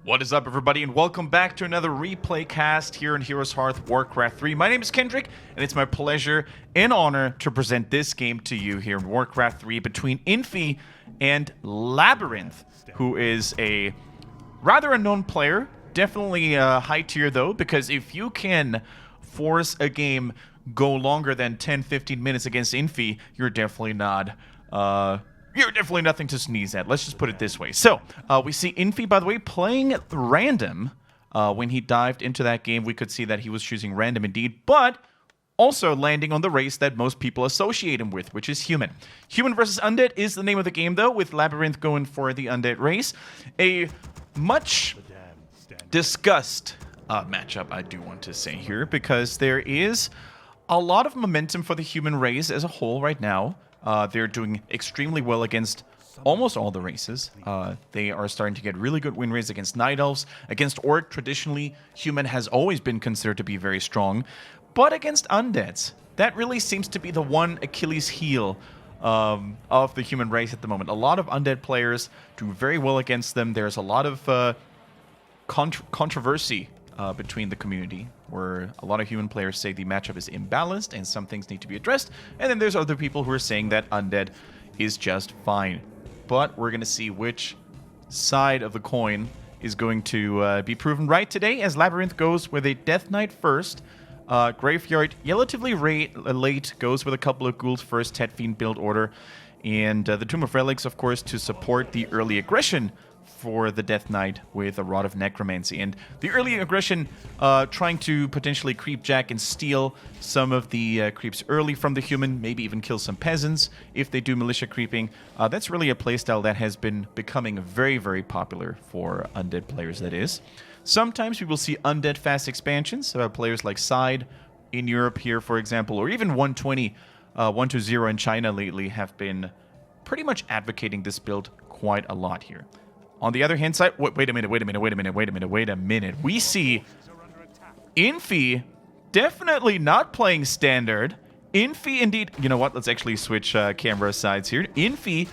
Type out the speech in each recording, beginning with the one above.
What is up, everybody, and welcome back to another replay cast here in HeroesHearth Warcraft 3. My name is Kendric, and it's my pleasure and honor to present this game to you here in Warcraft 3 between Infi and LabyRinthzZ, who is a rather unknown player. Definitely high tier, though, because if you can force a game go longer than 10-15 minutes against Infi, you're definitely not... You're definitely nothing to sneeze at. Let's just put it this way. So, we see Infi, by the way, playing random. When he dived into that game, we could see that he was choosing random indeed, but also landing on the race that most people associate him with, which is human. Human versus Undead is the name of the game, though, with LabyRinthzZ going for the Undead race. A much discussed matchup, I do want to say here, because there is a lot of momentum for the human race as a whole right now. They're doing extremely well against almost all the races. They are starting to get really good win rates against Night Elves. Against Orc, traditionally, human has always been considered to be very strong. But against Undeads, that really seems to be the one Achilles heel of the human race at the moment. A lot of Undead players do very well against them. There's a lot of controversy between the community, where a lot of human players say the matchup is imbalanced and some things need to be addressed, and then there's other people who are saying that Undead is just fine. But we're going to see which side of the coin is going to be proven right today, as LabyRinthzZ goes with a Death Knight first. Graveyard, relatively late, goes with a couple of ghouls first, Tet Fiend build order, and the Tomb of Relics, of course, to support the early aggression for the Death Knight with a Rod of Necromancy. And the early aggression trying to potentially creep jack and steal some of the creeps early from the human, maybe even kill some peasants if they do militia creeping. That's really a playstyle that has been becoming very, very popular for Undead players, that is. Sometimes we will see Undead fast expansions, players like Side in Europe here, for example, or even 120, 120 in China lately have been pretty much advocating this build quite a lot here. On the other hand side, wait a minute. We see Infi definitely not playing standard. Infi indeed, you know what, let's actually switch camera sides here. Infi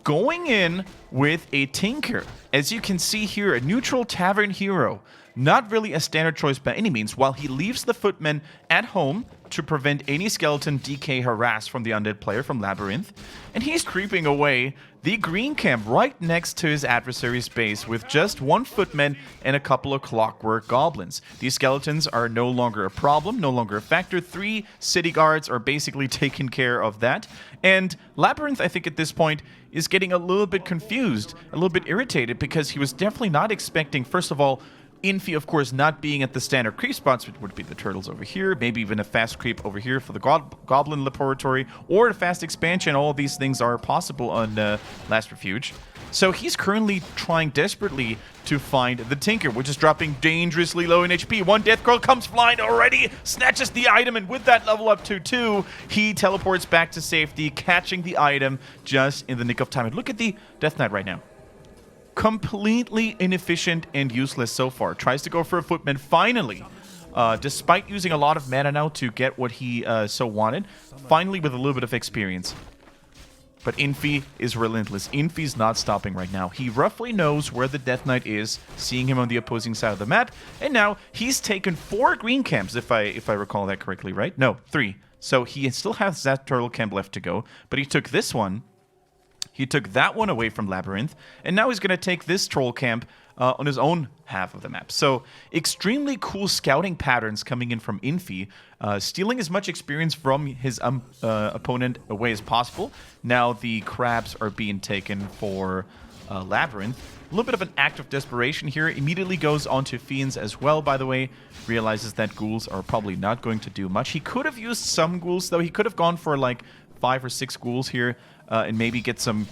going in with a Tinker. As you can see here, a neutral tavern hero. Not really a standard choice by any means, while he leaves the footmen at home to prevent any skeleton DK harass from the undead player from LabyRinthzZ. And he's creeping away the green camp right next to his adversary's base with just one footman and a couple of clockwork goblins. These skeletons are no longer a problem, no longer a factor. 3 city guards are basically taking care of that. And LabyRinthzZ, I think at this point, is getting a little bit confused, a little bit irritated, because he was definitely not expecting, first of all, Infi, of course, not being at the standard creep spots, which would be the turtles over here, maybe even a fast creep over here for the goblin laboratory, or a fast expansion. All of these things are possible on Last Refuge. So he's currently trying desperately to find the Tinker, which is dropping dangerously low in HP. One Death Girl comes flying already, snatches the item, and with that level up to 2, he teleports back to safety, catching the item just in the nick of time. And look at the Death Knight right now. Completely inefficient and useless so far. Tries to go for a footman finally, despite using a lot of mana now to get what he so wanted. Finally with a little bit of experience. But Infi is relentless. Infi's not stopping right now. He roughly knows where the Death Knight is, seeing him on the opposing side of the map. And now he's taken 4 green camps, if I recall that correctly, right? No, 3. So he still has that turtle camp left to go, but he took this one. He took that one away from LabyRinthzZ, and now he's going to take this troll camp on his own half of the map. So, extremely cool scouting patterns coming in from Infi, stealing as much experience from his opponent away as possible. Now the crabs are being taken for LabyRinthzZ. A little bit of an act of desperation here. Immediately goes onto fiends as well, by the way. Realizes that ghouls are probably not going to do much. He could have used some ghouls, though. He could have gone for like 5 or 6 ghouls here. And maybe get some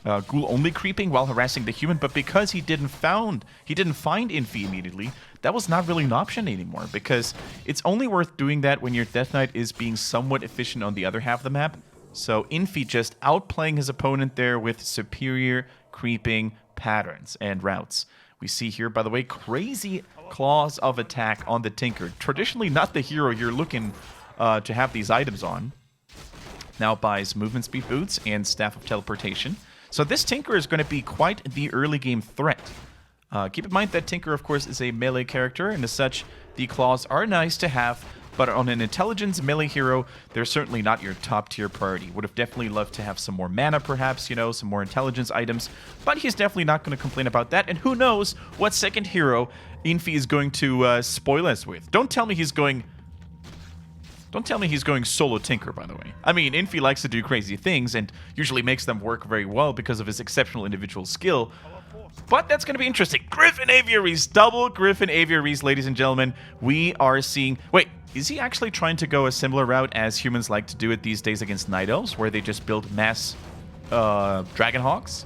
ghoul-only creeping while harassing the human, but because he didn't find Infi immediately, that was not really an option anymore, because it's only worth doing that when your Death Knight is being somewhat efficient on the other half of the map. So Infi just outplaying his opponent there with superior creeping patterns and routes. We see here, by the way, crazy claws of attack on the Tinker. Traditionally not the hero you're looking to have these items on. Now buys movement speed boots and Staff of Teleportation. So this Tinker is going to be quite the early game threat. Keep in mind that Tinker, of course, is a melee character, and as such, the claws are nice to have, but on an intelligence melee hero, they're certainly not your top-tier priority. Would have definitely loved to have some more mana, perhaps, you know, some more intelligence items, but he's definitely not going to complain about that, and who knows what second hero Infi is going to spoil us with. Don't tell me he's going solo Tinker, by the way. I mean, Infi likes to do crazy things and usually makes them work very well because of his exceptional individual skill. But that's going to be interesting. Griffin Aviaries, double Griffin Aviaries, ladies and gentlemen. We are seeing... Wait, is he actually trying to go a similar route as humans like to do it these days against Night Elves, where they just build mass Dragonhawks?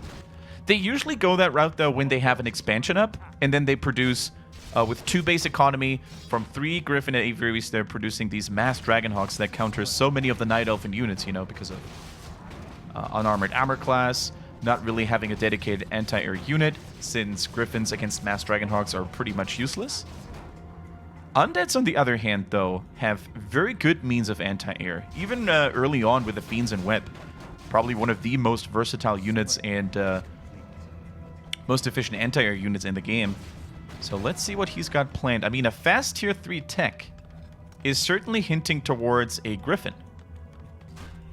They usually go that route, though, when they have an expansion up, and then they produce... with 2 base economy, from 3 Griffin Aviaries, they're producing these mass Dragonhawks that counter so many of the Night Elfin units, you know, because of unarmored armor class, not really having a dedicated anti-air unit, since Griffins against mass Dragonhawks are pretty much useless. Undeads, on the other hand, though, have very good means of anti-air, even early on with the Fiends and Web. Probably one of the most versatile units and most efficient anti-air units in the game. So let's see what he's got planned. I mean, a fast tier 3 tech is certainly hinting towards a Griffin.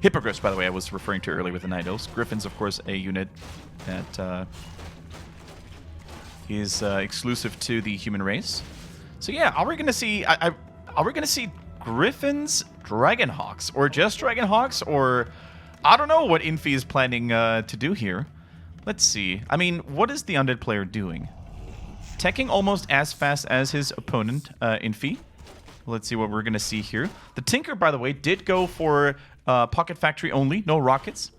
Hippogriffs, by the way, I was referring to earlier with the Night Elves. Griffin's, of course, a unit that is exclusive to the human race. So yeah, are we going to see... are we going to see Griffins, Dragonhawks, or just Dragonhawks, or... I don't know what Infi is planning to do here. Let's see. I mean, what is the Undead player doing? Teching almost as fast as his opponent, Infi. Let's see what we're going to see here. The Tinker, by the way, did go for Pocket Factory only, no rockets.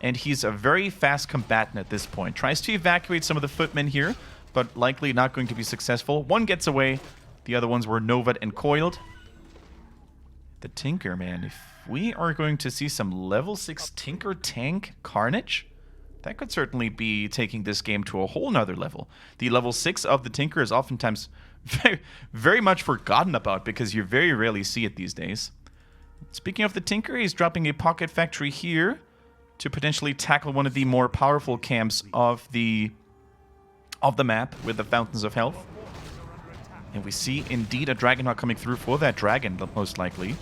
And he's a very fast combatant at this point. Tries to evacuate some of the footmen here, but likely not going to be successful. One gets away. The other ones were Novad and Coiled. The Tinker, man. If we are going to see some level 6 Tinker tank carnage... that could certainly be taking this game to a whole nother level. The level 6 of the Tinker is oftentimes very, very much forgotten about because you very rarely see it these days. Speaking of the Tinker, he's dropping a Pocket Factory here to potentially tackle one of the more powerful camps of the map with the Fountains of Health. And we see indeed a Dragonhawk coming through for that dragon, most likely.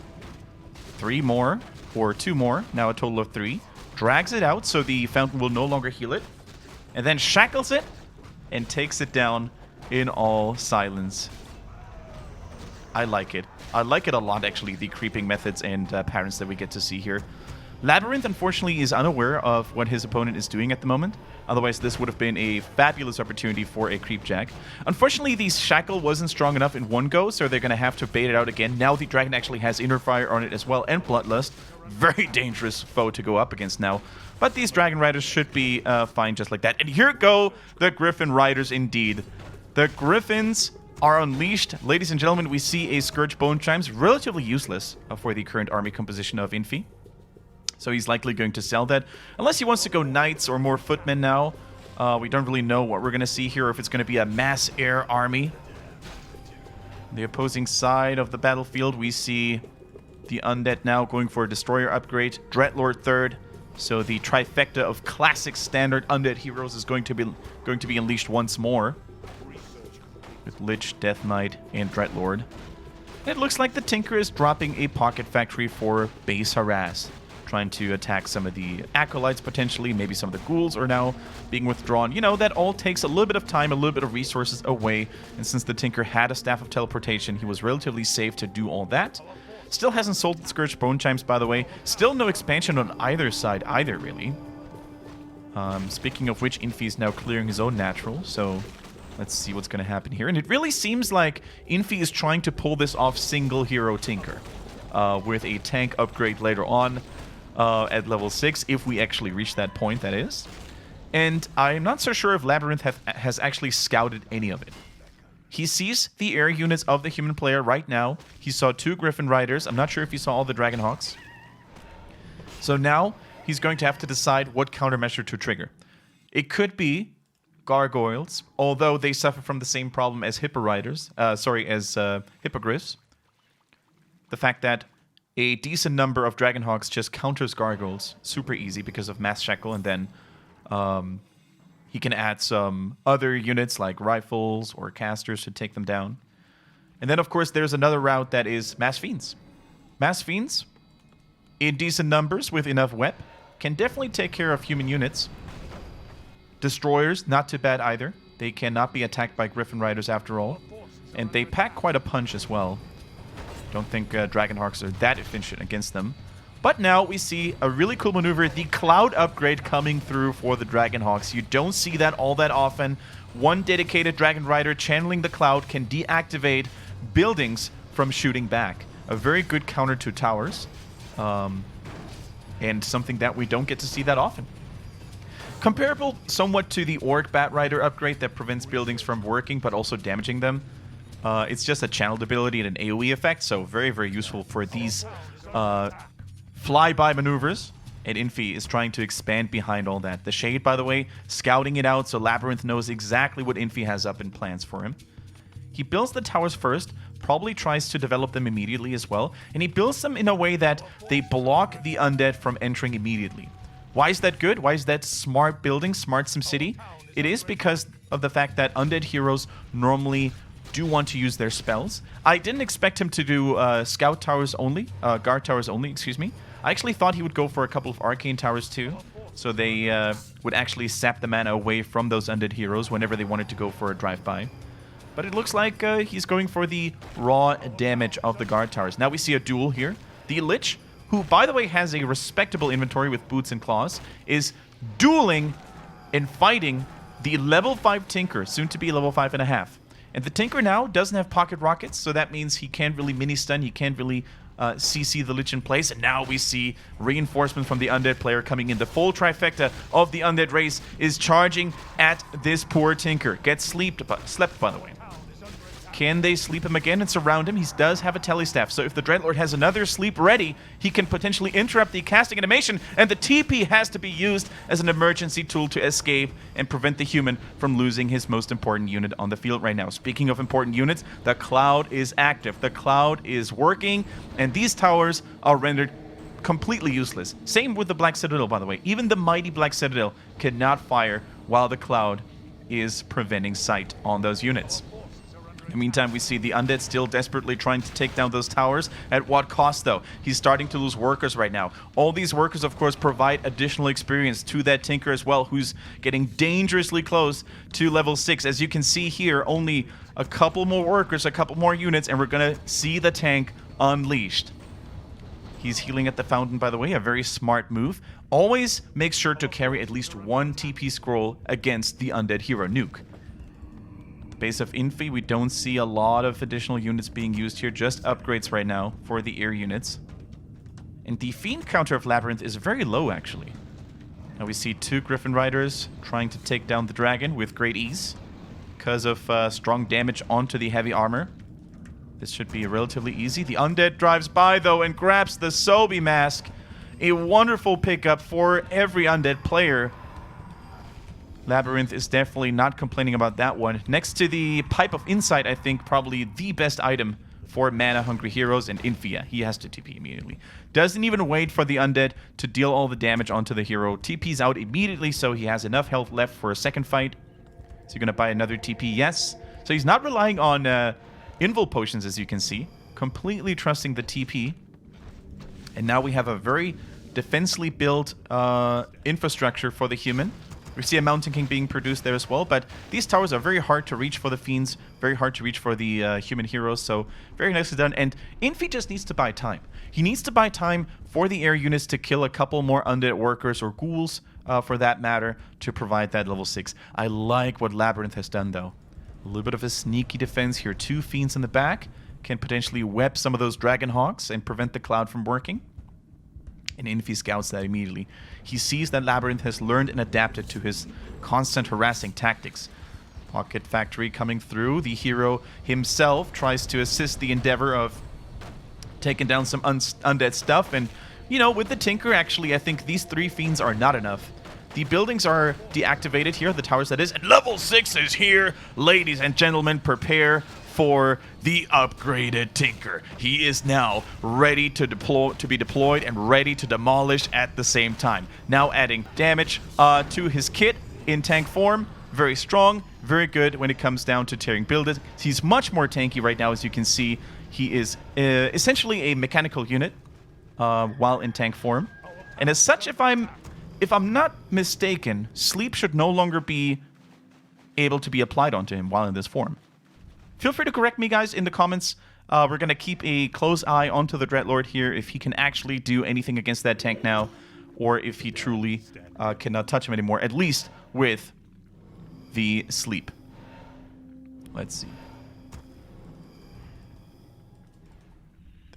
3 more, or 2 more, now a total of 3. Drags it out so the fountain will no longer heal it, and then shackles it and takes it down in all silence. I like it. I like it a lot, actually, the creeping methods and patterns that we get to see here. LabyRinth, unfortunately, is unaware of what his opponent is doing at the moment. Otherwise, this would have been a fabulous opportunity for a creep jack. Unfortunately, the shackle wasn't strong enough in one go, so they're going to have to bait it out again. Now the dragon actually has Inner Fire on it as well, and Bloodlust. Very dangerous foe to go up against now. But these Dragon Riders should be fine just like that. And here go the Griffin Riders indeed. The Griffins are unleashed. Ladies and gentlemen, we see a Scourge Bone Chimes, relatively useless for the current army composition of Infi. So he's likely going to sell that. Unless he wants to go Knights or more Footmen now. We don't really know what we're going to see here, or if it's going to be a mass air army. The opposing side of the battlefield, we see the Undead now going for a Destroyer upgrade. Dreadlord third. So the trifecta of classic standard Undead heroes is going to be unleashed once more. With Lich, Death Knight, and Dreadlord. It looks like the Tinker is dropping a Pocket Factory for base harass. Trying to attack some of the Acolytes potentially. Maybe some of the Ghouls are now being withdrawn. You know, that all takes a little bit of time, a little bit of resources away. And since the Tinker had a Staff of Teleportation, he was relatively safe to do all that. Still hasn't sold the Scourge Bone Chimes, by the way. Still no expansion on either side either, really. Speaking of which, Infi is now clearing his own natural, so let's see what's going to happen here. And it really seems like Infi is trying to pull this off single hero Tinker. With a tank upgrade later on. At level 6, if we actually reach that point, that is. And I'm not so sure if LabyRinth has actually scouted any of it. He sees the air units of the human player right now. He saw 2 Griffin Riders. I'm not sure if he saw all the Dragonhawks. So now he's going to have to decide what countermeasure to trigger. It could be Gargoyles, although they suffer from the same problem as Hippogriffs. The fact that a decent number of Dragonhawks just counters Gargoyles super easy because of Mass Shackle, and then He can add some other units like rifles or casters to take them down. And then, of course, there's another route that is Mass Fiends. Mass Fiends, in decent numbers with enough web, can definitely take care of human units. Destroyers, not too bad either. They cannot be attacked by Griffin Riders after all. And they pack quite a punch as well. Don't think Dragonhawks are that efficient against them. But now we see a really cool maneuver, the Cloud upgrade coming through for the Dragonhawks. You don't see that all that often. One dedicated Dragon Rider channeling the Cloud can deactivate buildings from shooting back. A very good counter to towers. And something that we don't get to see that often. Comparable somewhat to the Orc Bat Rider upgrade that prevents buildings from working but also damaging them. It's just a channeled ability and an AoE effect, so very, very useful for these flyby maneuvers. And Infi is trying to expand behind all that. The Shade, by the way, scouting it out so LabyRinth knows exactly what Infi has up in plans for him. He builds the towers first, probably tries to develop them immediately as well, and he builds them in a way that they block the undead from entering immediately. Why is that good? Why is that smart building, smart SimCity? It is because of the fact that undead heroes normally do want to use their spells. I didn't expect him to do scout towers only, guard towers only, excuse me. I actually thought he would go for a couple of arcane towers too, so they would actually sap the mana away from those undead heroes whenever they wanted to go for a drive-by. But it looks like he's going for the raw damage of the guard towers. Now we see a duel here. The Lich, who by the way has a respectable inventory with boots and claws, is dueling and fighting the level 5 Tinker, soon to be level 5.5. And the Tinker now doesn't have pocket rockets, so that means he can't really mini-stun, he can't really CC the Lich in place. And now we see reinforcement from the Undead player coming in. The full trifecta of the Undead race is charging at this poor Tinker. Gets slept, by the way. Can they sleep him again and surround him? He does have a telestaff, so if the Dreadlord has another sleep ready, he can potentially interrupt the casting animation, and the TP has to be used as an emergency tool to escape and prevent the human from losing his most important unit on the field right now. Speaking of important units, the Cloud is active. The Cloud is working, and these towers are rendered completely useless. Same with the Black Citadel, by the way. Even the mighty Black Citadel cannot fire while the Cloud is preventing sight on those units. In the meantime, we see the Undead still desperately trying to take down those towers. At what cost, though? He's starting to lose workers right now. All these workers, of course, provide additional experience to that Tinker as well, who's getting dangerously close to level 6. As you can see here, only a couple more workers, a couple more units, and we're going to see the tank unleashed. He's healing at the fountain, by the way, a very smart move. Always make sure to carry at least one TP scroll against the Undead hero nuke. Base of Infi, we don't see a lot of additional units being used here, just upgrades right now for the air units. And the Fiend counter of LabyRinth is very low, actually. Now we see 2 Griffin Riders trying to take down the dragon with great ease because of strong damage onto the heavy armor. This should be relatively easy. The Undead drives by, though, and grabs the Sobi mask. A wonderful pickup for every Undead player. LabyRinth is definitely not complaining about that one. Next to the Pipe of Insight, I think probably the best item for mana-hungry heroes, and Infi, he has to TP immediately. Doesn't even wait for the Undead to deal all the damage onto the hero. TP's out immediately, so he has enough health left for a second fight. So you're going to buy another TP? Yes. So he's not relying on invul potions, as you can see. Completely trusting the TP. And now we have a very defensively built infrastructure for the human. We see a Mountain King being produced there as well, but these towers are very hard to reach for the Fiends, very hard to reach for the human heroes, so very nicely done. And Infi just needs to buy time. He needs to buy time for the air units to kill a couple more undead workers, or ghouls for that matter, to provide that level 6. I like what LabyRinth has done, though. A little bit of a sneaky defense here. 2 Fiends in the back can potentially web some of those Dragonhawks and prevent the Cloud from working. And Infi scouts that immediately. He sees that LabyRinth has learned and adapted to his constant harassing tactics. Pocket Factory coming through. The hero himself tries to assist the endeavor of taking down some undead stuff. And, you know, with the Tinker, actually, I think these 3 Fiends are not enough. The buildings are deactivated here, the towers that is, and level 6 is here. Ladies and gentlemen, prepare for the upgraded Tinker. He is now ready to be deployed and ready to demolish at the same time. Now adding damage to his kit in tank form, very strong, very good when it comes down to tearing buildings. He's much more tanky right now, as you can see. He is essentially a mechanical unit while in tank form. And as such, if I'm not mistaken, sleep should no longer be able to be applied onto him while in this form. Feel free to correct me, guys, in the comments. We're going to keep a close eye onto the Dreadlord here, if he can actually do anything against that tank now, or if he truly cannot touch him anymore, at least with the sleep. Let's see.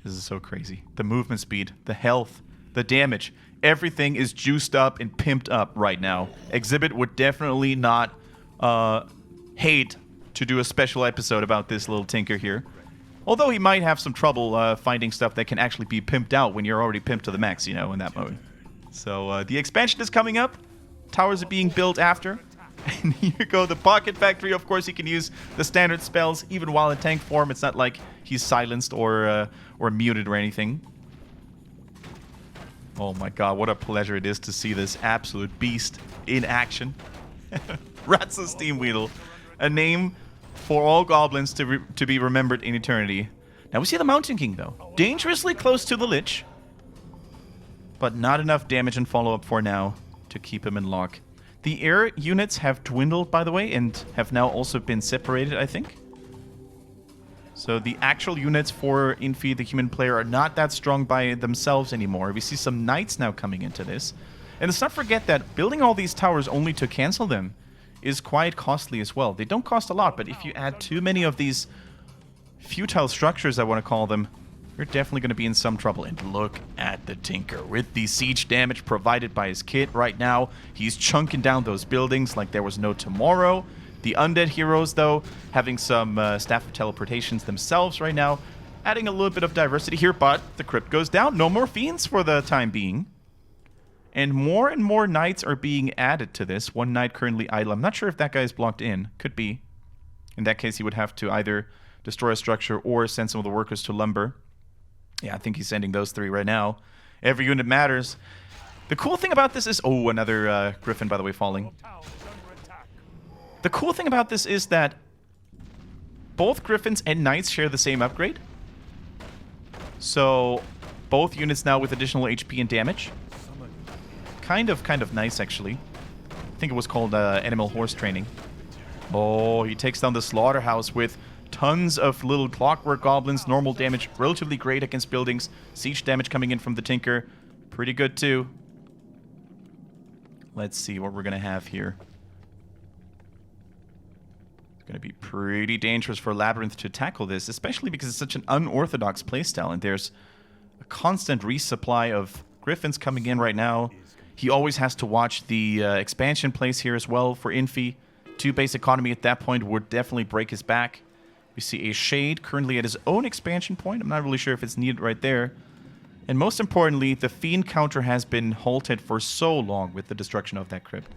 This is so crazy. The movement speed, the health, the damage, everything is juiced up and pimped up right now. Exhibit would definitely not hate to do a special episode about this little tinker here. Although he might have some trouble finding stuff that can actually be pimped out when you're already pimped to the max, you know, in that mode. So the expansion is coming up. Towers are being built after. And here go the Pocket Factory. Of course, he can use the standard spells even while in tank form. It's not like he's silenced or muted or anything. Oh my god, what a pleasure it is to see this absolute beast in action. RaTz's Steam Weedle. A name for all goblins to be remembered in eternity. Now we see the Mountain King, though. Dangerously close to the Lich. But not enough damage and follow-up for now to keep him in lock. The air units have dwindled, by the way, and have now also been separated, I think. So the actual units for Infi, the human player, are not that strong by themselves anymore. We see some knights now coming into this. And let's not forget that building all these towers only to cancel them is quite costly as well. They don't cost a lot, but if you add too many of these futile structures, I want to call them, you're definitely going to be in some trouble. And look at the Tinker. With the siege damage provided by his kit right now, he's chunking down those buildings like there was no tomorrow. The undead heroes, though, having some Staff of Teleportations themselves right now, adding a little bit of diversity here, but the crypt goes down. No more fiends for the time being. And more knights are being added to this. One knight currently idle. I'm not sure if that guy is blocked in. Could be. In that case, he would have to either destroy a structure or send some of the workers to lumber. Yeah, I think he's sending those three right now. Every unit matters. The cool thing about this is... Oh, another Griffin, by the way, falling. The cool thing about this is that both Griffins and Knights share the same upgrade. So, both units now with additional HP and damage. Kind of nice, actually. I think it was called Animal Horse Training. Oh, he takes down the Slaughterhouse with tons of little clockwork goblins. Normal damage, relatively great against buildings. Siege damage coming in from the Tinker. Pretty good, too. Let's see what we're going to have here. It's going to be pretty dangerous for Labyrinth to tackle this, especially because it's such an unorthodox playstyle, and there's a constant resupply of Griffins coming in right now. He always has to watch the expansion plays here as well for Infi. 2 base economy at that point would definitely break his back. We see a Shade currently at his own expansion point. I'm not really sure if it's needed right there. And most importantly, the Fiend counter has been halted for so long with the destruction of that crypt.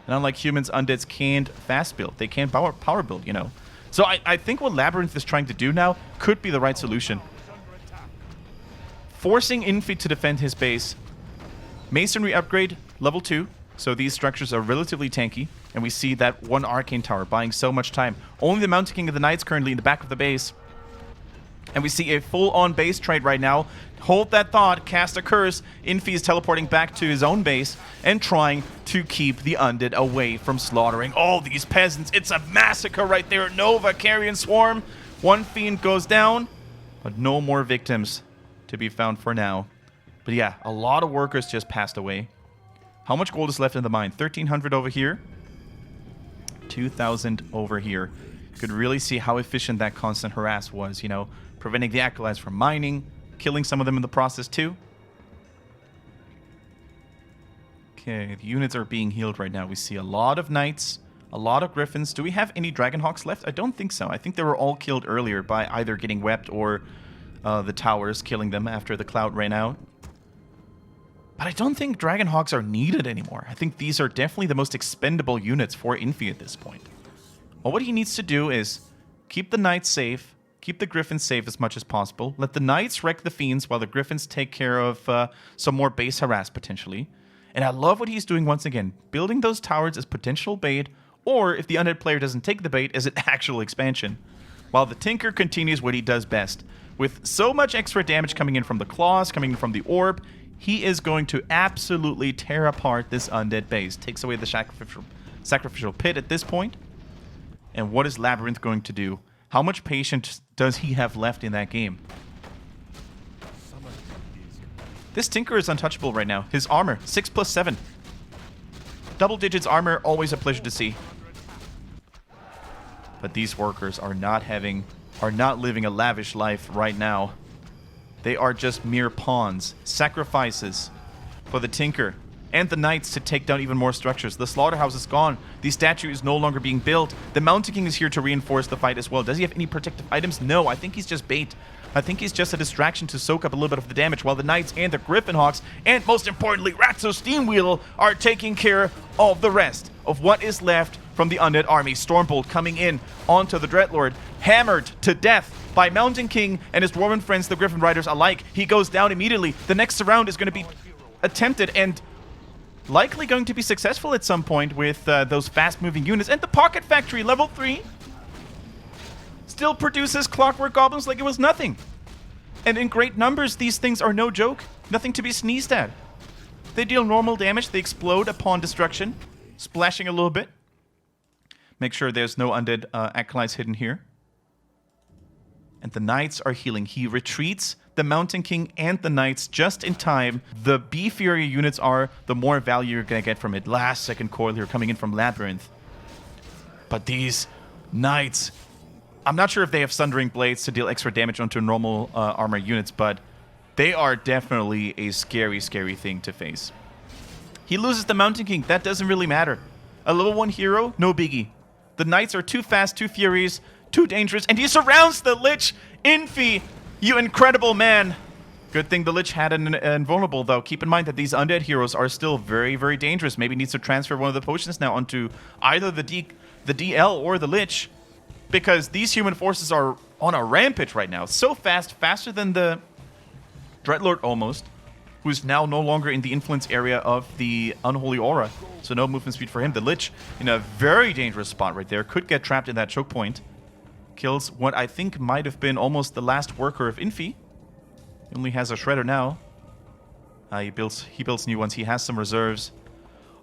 And unlike humans, undeads can't fast build. They can't power build, you know. So I think what Labyrinth is trying to do now could be the right solution. Forcing Infi to defend his base. Masonry upgrade, level 2. So these structures are relatively tanky. And we see that one Arcane Tower buying so much time. Only the Mountain King of the Knights currently in the back of the base. And we see a full-on base trade right now. Hold that thought, cast a curse. Infi is teleporting back to his own base and trying to keep the undead away from slaughtering all these peasants. It's a massacre right there. Nova, Carrion Swarm. One Fiend goes down, but no more victims to be found for now. But yeah, a lot of workers just passed away. How much gold is left in the mine? 1,300 over here. 2,000 over here. You could really see how efficient that constant harass was, you know, preventing the acolytes from mining, killing some of them in the process too. Okay, the units are being healed right now. We see a lot of knights, a lot of griffins. Do we have any Dragonhawks left? I don't think so. I think they were all killed earlier by either getting wept or the towers killing them after the cloud ran out. But I don't think Dragonhawks are needed anymore. I think these are definitely the most expendable units for Infi at this point. Well, what he needs to do is keep the knights safe, keep the griffins safe as much as possible, let the knights wreck the fiends while the griffins take care of some more base harass potentially, And I love what he's doing once again. Building those towers as potential bait, or if the Undead player doesn't take the bait, as an actual expansion. While the Tinker continues what he does best. With so much extra damage coming in from the claws, coming in from the orb, he is going to absolutely tear apart this Undead base. Takes away the sacrificial pit at this point. And what is LabyRinth going to do? How much patience does he have left in that game? This Tinker is untouchable right now. His armor, 6+7. Double digits armor, always a pleasure to see. But these workers are not living a lavish life right now. They are just mere pawns, sacrifices for the Tinker and the Knights to take down even more structures. The slaughterhouse is gone. The statue is no longer being built. The Mountain King is here to reinforce the fight as well. Does he have any protective items? No, I think he's just bait. I think he's just a distraction to soak up a little bit of the damage, while the Knights and the Griffin Hawks, and most importantly, Ratso Steamwheel, are taking care of the rest of what is left from the Undead army. Stormbolt coming in onto the Dreadlord, hammered to death by Mountain King and his Dwarven friends, the Griffin Riders alike. He goes down immediately. The next round is going to be attempted and likely going to be successful at some point with those fast-moving units. And the Pocket Factory, level 3, still produces clockwork goblins like it was nothing. And in great numbers, these things are no joke. Nothing to be sneezed at. They deal normal damage. They explode upon destruction, splashing a little bit. Make sure there's no Undead acolytes hidden here. And the Knights are healing. He retreats the Mountain King and the Knights just in time. The beefier units are, the more value you're going to get from it. Last second coil here coming in from LabyRinth. But these Knights, I'm not sure if they have Sundering Blades to deal extra damage onto normal armor units, but they are definitely a scary, scary thing to face. He loses the Mountain King. That doesn't really matter. A level 1 hero, no biggie. The Knights are too fast, too furious, too dangerous, and he surrounds the Lich. Infi, you incredible man. Good thing the Lich had an invulnerable, though. Keep in mind that these Undead heroes are still very, very dangerous. Maybe needs to transfer one of the potions now onto either the DL or the Lich, because these human forces are on a rampage right now. So fast, faster than the Dreadlord almost, who's now no longer in the influence area of the Unholy Aura. So no movement speed for him. The Lich in a very dangerous spot right there. Could get trapped in that choke point. Kills what I think might have been almost the last worker of Infi. He only has a Shredder now. He builds new ones. He has some reserves.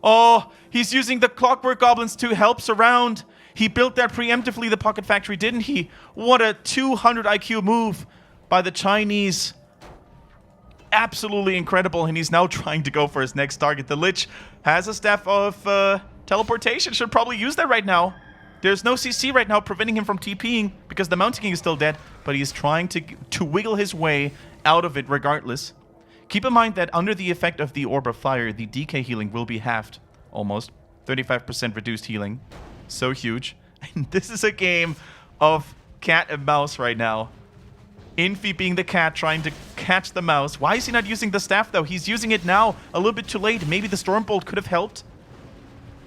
Oh, he's using the Clockwork Goblins to help surround. He built that preemptively, the Pocket Factory, didn't he? What a 200 IQ move by the Chinese. Absolutely incredible, and he's now trying to go for his next target. The Lich has a Staff of Teleportation. Should probably use that right now. There's no CC right now preventing him from TPing because the Mountain King is still dead, but he's trying to wiggle his way out of it regardless. Keep in mind that under the effect of the Orb of Fire, the DK healing will be halved, almost. 35% reduced healing. So huge. And this is a game of cat and mouse right now. Infi being the cat, trying to catch the mouse. Why is he not using the staff, though? He's using it now, a little bit too late. Maybe the Stormbolt could have helped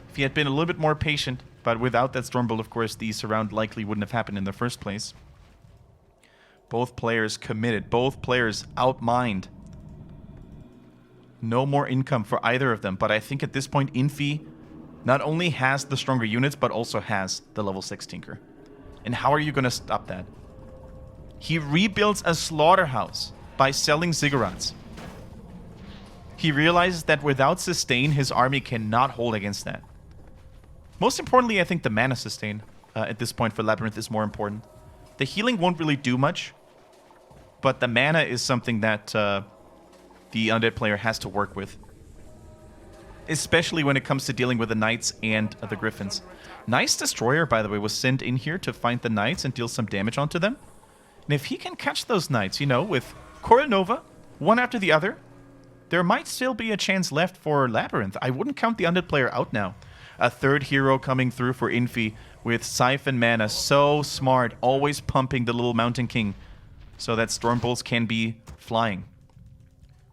if he had been a little bit more patient. But without that Stormbolt, of course, the surround likely wouldn't have happened in the first place. Both players committed. Both players outmined. No more income for either of them. But I think at this point, Infi not only has the stronger units, but also has the level 6 Tinker. And how are you going to stop that? He rebuilds a slaughterhouse by selling ziggurats. He realizes that without sustain, his army cannot hold against that. Most importantly, I think the mana sustain at this point for LabyRinth is more important. The healing won't really do much, but the mana is something that the Undead player has to work with. Especially when it comes to dealing with the Knights and the Griffins. Nice Destroyer, by the way, was sent in here to find the Knights and deal some damage onto them. And if he can catch those Knights, you know, with Coil Nova, one after the other, there might still be a chance left for LabyRinth. I wouldn't count the Undead player out now. A third hero coming through for Infi with Siphon Mana. So smart. Always pumping the little Mountain King so that Stormbolts can be flying.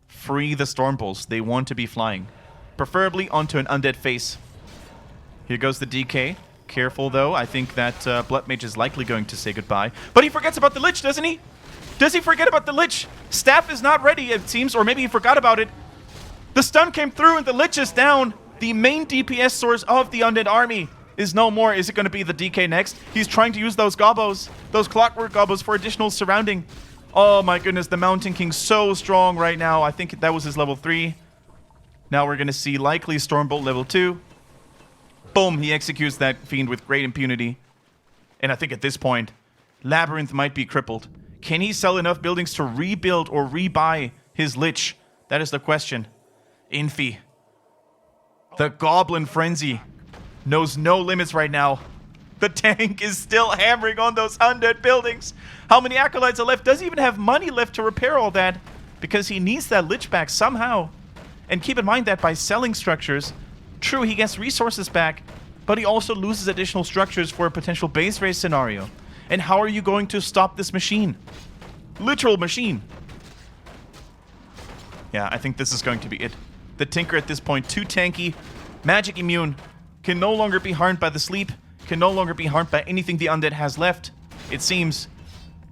Free the Stormbolts. They want to be flying. Preferably onto an Undead face. Here goes the DK. Careful, though. I think that Blood Mage is likely going to say goodbye. But he forgets about the Lich, doesn't he? Does he forget about the Lich? Staff is not ready, it seems. Or maybe he forgot about it. The stun came through and the Lich is down. The main DPS source of the Undead army is no more. Is it going to be the DK next? He's trying to use those gobbos, those clockwork gobbos for additional surrounding. Oh my goodness, the Mountain King so strong right now. I think that was his level 3. Now we're going to see likely Stormbolt level 2. Boom, he executes that Fiend with great impunity. And I think at this point, LabyRinthz might be crippled. Can he sell enough buildings to rebuild or rebuy his Lich? That is the question. Infi. The Goblin Frenzy knows no limits right now. The tank is still hammering on those undead buildings. How many Acolytes are left? Does he even have money left to repair all that? Because he needs that Lich back somehow. And keep in mind that by selling structures, true, he gets resources back, but he also loses additional structures for a potential base race scenario. And how are you going to stop this machine? Literal machine. Yeah, I think this is going to be it. The Tinker at this point, too tanky, magic immune, can no longer be harmed by the sleep, can no longer be harmed by anything the Undead has left, it seems.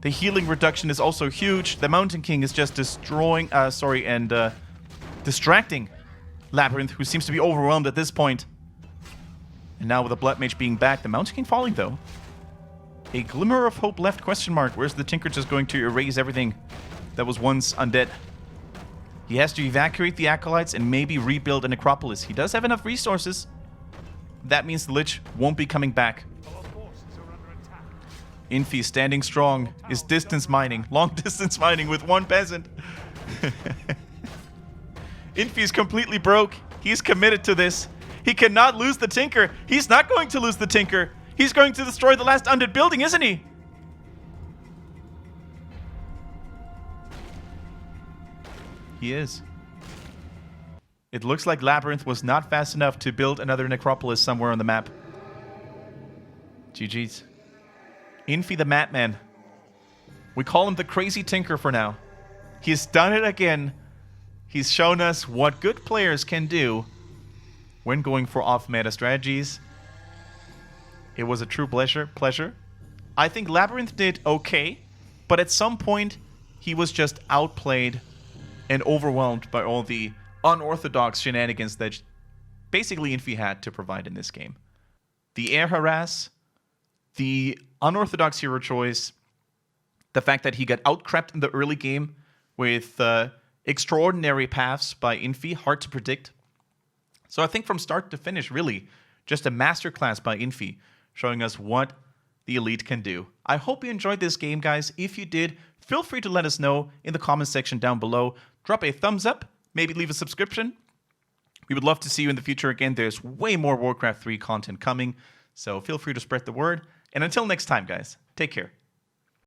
The healing reduction is also huge. The Mountain King is just destroying, distracting LabyRinthz, who seems to be overwhelmed at this point. And now with the Blood Mage being back, the Mountain King falling though. A glimmer of hope left, question mark. Where's the Tinker just going to erase everything that was once undead? He has to evacuate the Acolytes and maybe rebuild a Necropolis. He does have enough resources. That means the Lich won't be coming back. Infi standing strong is distance mining. Long distance mining with one peasant. Infi is completely broke. He's committed to this. He cannot lose the Tinker. He's not going to lose the Tinker. He's going to destroy the last undead building, isn't he? He is. It looks like LabyRinthz was not fast enough to build another Necropolis somewhere on the map. GG's. Infi the Madman. We call him the Crazy Tinker for now. He's done it again. He's shown us what good players can do when going for off-meta strategies. It was a true pleasure. I think LabyRinthz did okay, but at some point, he was just outplayed and overwhelmed by all the unorthodox shenanigans that basically Infi had to provide in this game. The air harass, the unorthodox hero choice, the fact that he got outcrept in the early game with extraordinary paths by Infi, hard to predict. So I think from start to finish, really, just a masterclass by Infi, showing us what the elite can do. I hope you enjoyed this game, guys. If you did, feel free to let us know in the comment section down below. Drop a thumbs up, maybe leave a subscription. We would love to see you in the future. Again, there's way more Warcraft 3 content coming, so feel free to spread the word. And until next time, guys, take care.